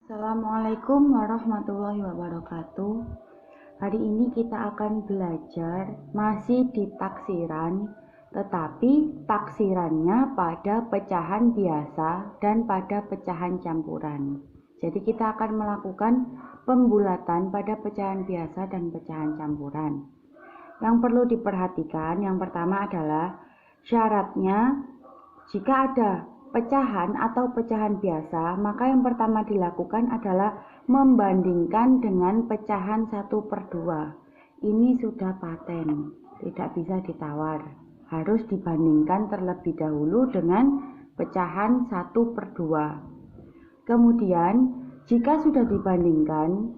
Assalamualaikum warahmatullahi wabarakatuh. Hari ini kita akan belajar masih di taksiran, tetapi taksirannya pada pecahan biasa dan pada pecahan campuran. Jadi kita akan melakukan pembulatan pada pecahan biasa dan pecahan campuran. Yang perlu diperhatikan yang pertama adalah syaratnya jika ada pecahan atau pecahan biasa, maka yang pertama dilakukan adalah membandingkan dengan pecahan 1/2. Ini sudah paten, tidak bisa ditawar. Harus dibandingkan terlebih dahulu dengan pecahan 1/2. Kemudian, jika sudah dibandingkan,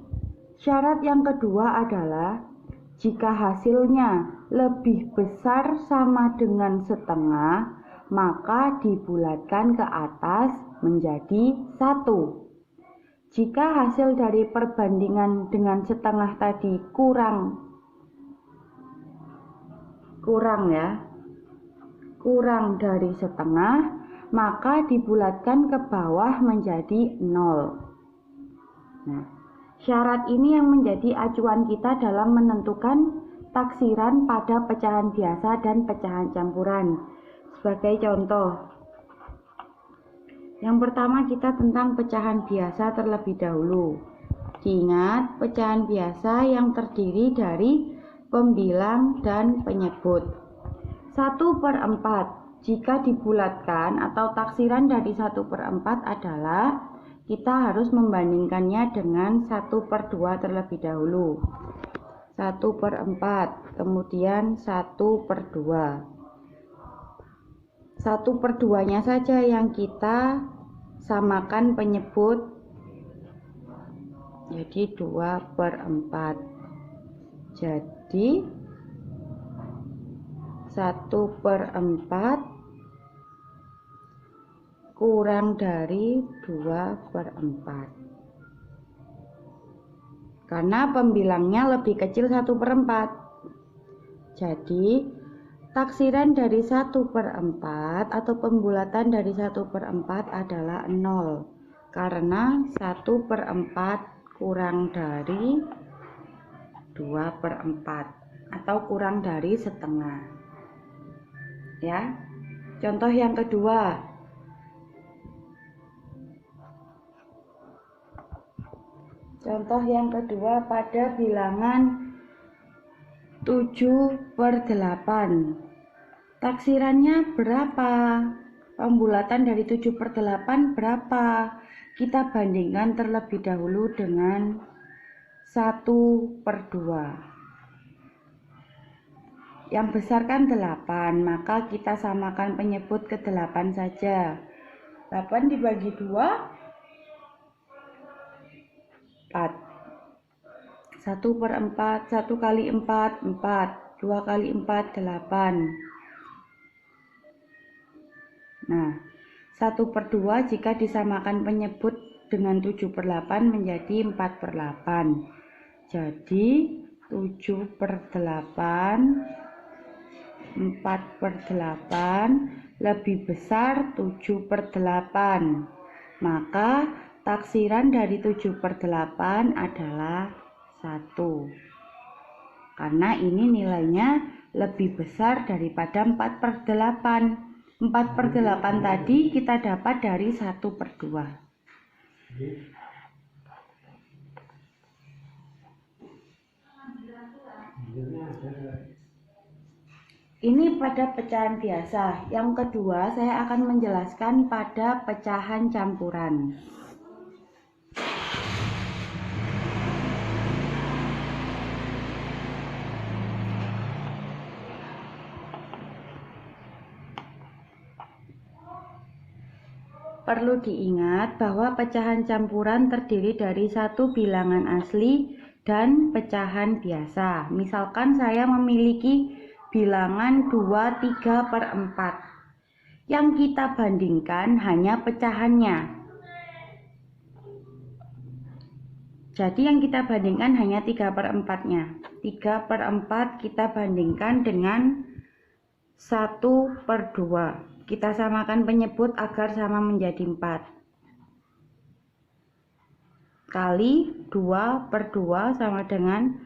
syarat yang kedua adalah jika hasilnya lebih besar sama dengan setengah, maka dibulatkan ke atas menjadi 1. Jika hasil dari perbandingan dengan setengah tadi kurang dari setengah, maka dibulatkan ke bawah menjadi 0. Nah, syarat ini yang menjadi acuan kita dalam menentukan taksiran pada pecahan biasa dan pecahan campuran. Sebagai contoh, yang pertama kita tentang pecahan biasa terlebih dahulu. Diingat, pecahan biasa yang terdiri dari pembilang dan penyebut. 1/4 jika dibulatkan atau taksiran dari 1/4 adalah kita harus membandingkannya dengan 1/2 terlebih dahulu. 1/4, kemudian 1/2. 1/2-nya saja yang kita samakan penyebut, jadi 2/4. Jadi 1/4 kurang dari 2/4, karena pembilangnya lebih kecil 1/4. Jadi taksiran dari 1/4 atau pembulatan dari 1/4 adalah 0, karena 1/4 kurang dari 2/4 atau kurang dari setengah. Ya, contoh yang kedua. Contoh yang kedua pada bilangan 7/8. Taksirannya berapa? Pembulatan dari 7/8 berapa? Kita bandingkan terlebih dahulu dengan 1/2. Yang besar kan 8, maka kita samakan penyebut ke 8 saja. 8 dibagi 2, 4. 1/4, 1 kali 4, 4. 2 kali 4, 8. Nah, 1/2 jika disamakan penyebut dengan 7/8 menjadi 4/8. Jadi 7/8, 4/8 lebih besar 7/8. Maka taksiran dari 7/8 adalah 1. Karena ini nilainya lebih besar daripada 4/8. 4/8 tadi kita dapat dari 1/2. Ini pada pecahan biasa. Yang kedua, saya akan menjelaskan pada pecahan campuran. Perlu diingat bahwa pecahan campuran terdiri dari satu bilangan asli dan pecahan biasa. Misalkan saya memiliki bilangan 2, 3/4. Yang kita bandingkan hanya pecahannya. Jadi yang kita bandingkan hanya 3/4-nya. 3/4 kita bandingkan dengan 1/2. Kita samakan penyebut agar sama menjadi 4. kali 2/2 sama dengan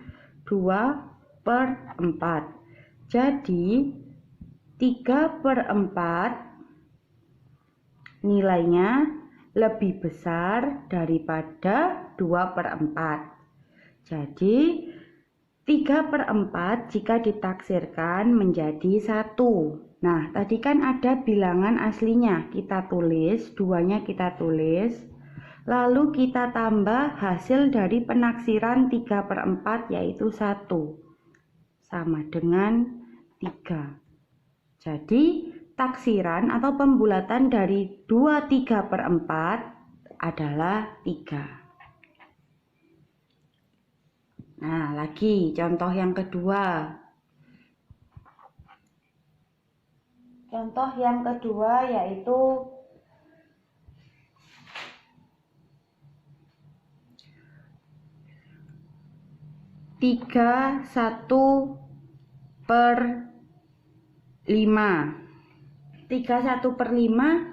2/4. Jadi 3/4 nilainya lebih besar daripada 2/4. Jadi 3/4 jika ditaksirkan menjadi 1. Nah, tadi kan ada bilangan aslinya, kita tulis, 2-nya kita tulis, lalu kita tambah hasil dari penaksiran 3/4 yaitu 1, sama dengan 3. Jadi taksiran atau pembulatan dari 2/3/4 adalah 3. Nah, lagi contoh yang kedua. Contoh yang kedua yaitu 3/1/5. 3/1/5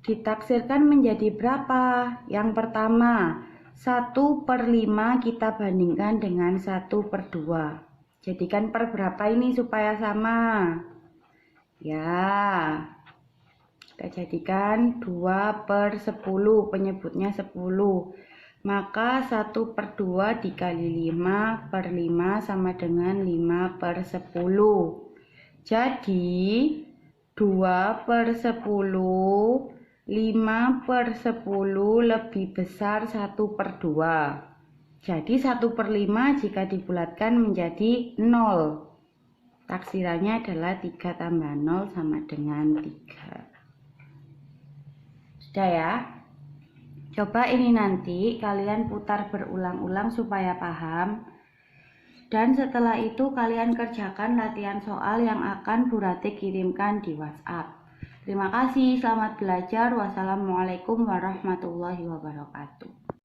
ditaksirkan menjadi berapa? Yang pertama, 1/5 kita bandingkan dengan 1/2. Jadikan per berapa ini supaya sama? Ya, kita jadikan 2/10, penyebutnya 10. Maka 1/2 dikali 5/5 sama dengan 5/10. Jadi 2/10, 5/10 lebih besar 1/2. Jadi 1/5 jika dibulatkan menjadi 0. Taksirannya adalah 3 tambah 0 sama dengan 3. Sudah ya? Coba ini nanti kalian putar berulang-ulang supaya paham. Dan setelah itu kalian kerjakan latihan soal yang akan Bu Rati kirimkan di WhatsApp. Terima kasih, selamat belajar. Wassalamualaikum warahmatullahi wabarakatuh.